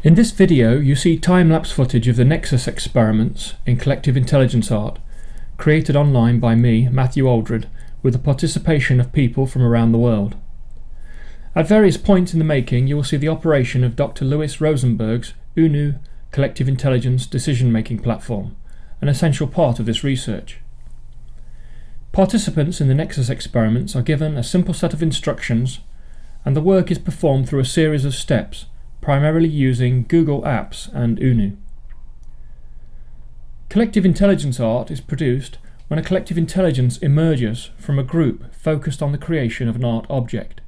In this video, you see time-lapse footage of the Nexus experiments in collective intelligence art, created online by me, Mathew Aldred, with the participation of people from around the world. At various points in the making, you will see the operation of Dr. Louis Rosenberg's UNU collective intelligence decision-making platform, an essential part of this research. Participants in the Nexus experiments are given a simple set of instructions, and the work is performed through a series of steps, primarily using Google Apps and UNU. Collective intelligence art is produced when a collective intelligence emerges from a group focused on the creation of an art object.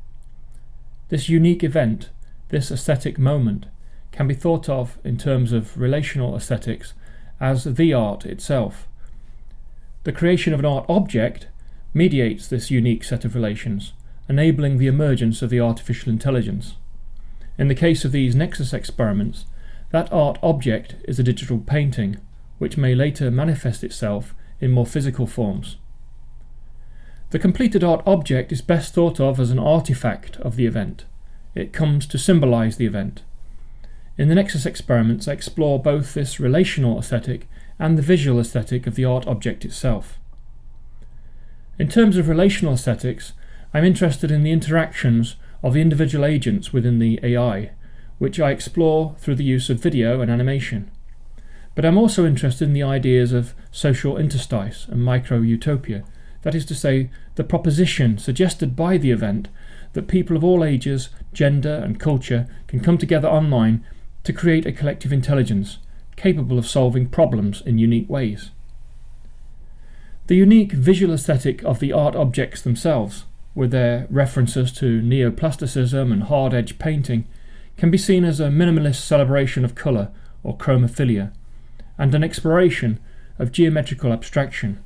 This unique event, this aesthetic moment, can be thought of in terms of relational aesthetics as the art itself. The creation of an art object mediates this unique set of relations, enabling the emergence of the artificial intelligence. In the case of these Nexus experiments, that art object is a digital painting, which may later manifest itself in more physical forms. The completed art object is best thought of as an artifact of the event. It comes to symbolize the event. In the Nexus experiments, I explore both this relational aesthetic and the visual aesthetic of the art object itself. In terms of relational aesthetics, I'm interested in the interactions of the individual agents within the AI, which I explore through the use of video and animation. But I'm also interested in the ideas of social interstice and micro-utopia, that is to say, the proposition suggested by the event that people of all ages, gender and culture can come together online to create a collective intelligence capable of solving problems in unique ways. The unique visual aesthetic of the art objects themselves, with their references to neo-plasticism and hard-edge painting, can be seen as a minimalist celebration of colour or chromophilia, and an exploration of geometrical abstraction.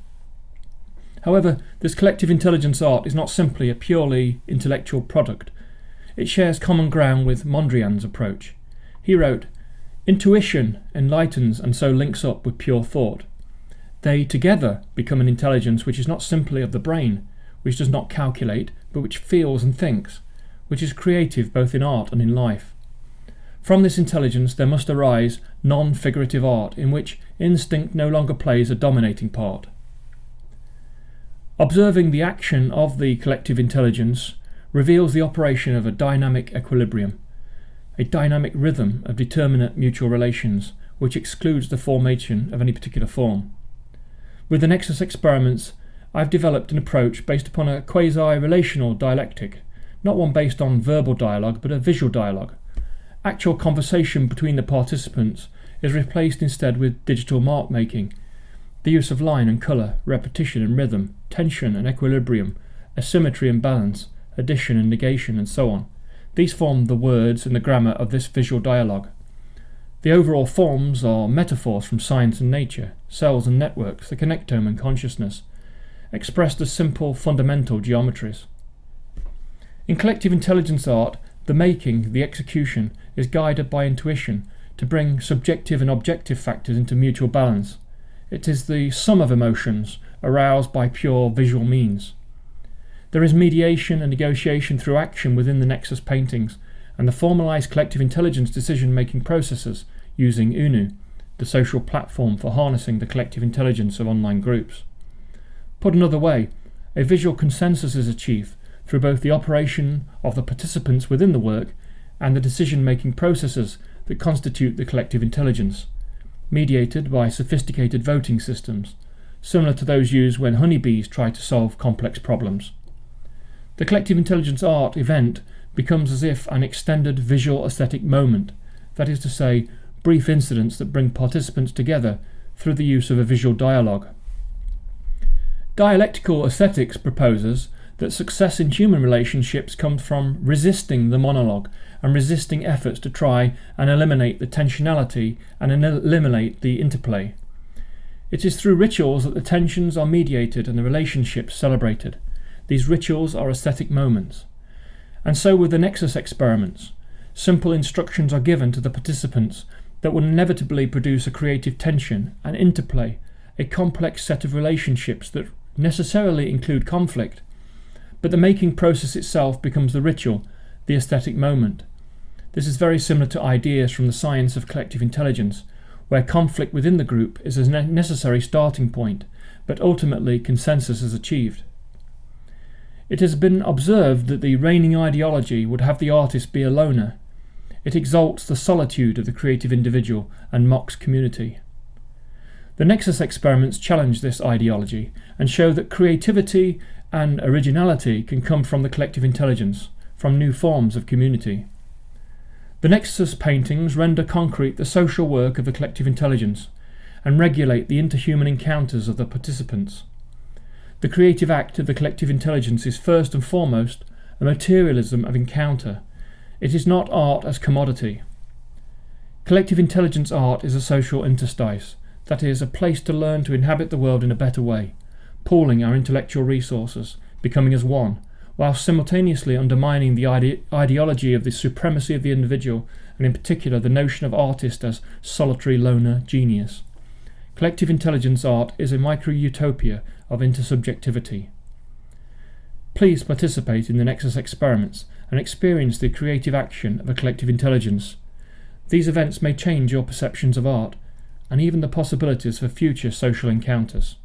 However, this collective intelligence art is not simply a purely intellectual product. It shares common ground with Mondrian's approach. He wrote, "Intuition enlightens and so links up with pure thought. They together become an intelligence which is not simply of the brain, which does not calculate, but which feels and thinks, which is creative both in art and in life. From this intelligence there must arise non-figurative art in which instinct no longer plays a dominating part." Observing the action of the collective intelligence reveals the operation of a dynamic equilibrium, a dynamic rhythm of determinate mutual relations which excludes the formation of any particular form. With the Nexus experiments, I've developed an approach based upon a quasi-relational dialectic, not one based on verbal dialogue, but a visual dialogue. Actual conversation between the participants is replaced instead with digital mark-making, the use of line and colour, repetition and rhythm, tension and equilibrium, asymmetry and balance, addition and negation, and so on. These form the words and the grammar of this visual dialogue. The overall forms are metaphors from science and nature, cells and networks, the connectome and consciousness, expressed as simple fundamental geometries. In collective intelligence art, the making, the execution, is guided by intuition to bring subjective and objective factors into mutual balance. It is the sum of emotions aroused by pure visual means. There is mediation and negotiation through action within the Nexus paintings and the formalized collective intelligence decision-making processes using UNU, the social platform for harnessing the collective intelligence of online groups. Put another way, a visual consensus is achieved through both the operation of the participants within the work and the decision-making processes that constitute the collective intelligence, mediated by sophisticated voting systems, similar to those used when honeybees try to solve complex problems. The collective intelligence art event becomes as if an extended visual aesthetic moment, that is to say, brief incidents that bring participants together through the use of a visual dialogue. Dialectical aesthetics proposes that success in human relationships comes from resisting the monologue and resisting efforts to try and eliminate the tensionality and eliminate the interplay. It is through rituals that the tensions are mediated and the relationships celebrated. These rituals are aesthetic moments. And so with the Nexus experiments, simple instructions are given to the participants that will inevitably produce a creative tension and interplay, a complex set of relationships that necessarily include conflict, but the making process itself becomes the ritual, the aesthetic moment. This is very similar to ideas from the science of collective intelligence, where conflict within the group is a necessary starting point, but ultimately consensus is achieved. It has been observed that the reigning ideology would have the artist be a loner. It exalts the solitude of the creative individual and mocks community. The Nexus experiments challenge this ideology and show that creativity and originality can come from the collective intelligence, from new forms of community. The Nexus paintings render concrete the social work of the collective intelligence and regulate the interhuman encounters of the participants. The creative act of the collective intelligence is first and foremost a materialism of encounter. It is not art as commodity. Collective intelligence art is a social interstice, that is, a place to learn to inhabit the world in a better way, pooling our intellectual resources, becoming as one, while simultaneously undermining the ideology of the supremacy of the individual, and in particular the notion of artist as solitary loner genius. Collective intelligence art is a micro-utopia of intersubjectivity. Please participate in the Nexus experiments and experience the creative action of a collective intelligence. These events may change your perceptions of art, and even the possibilities for future social encounters.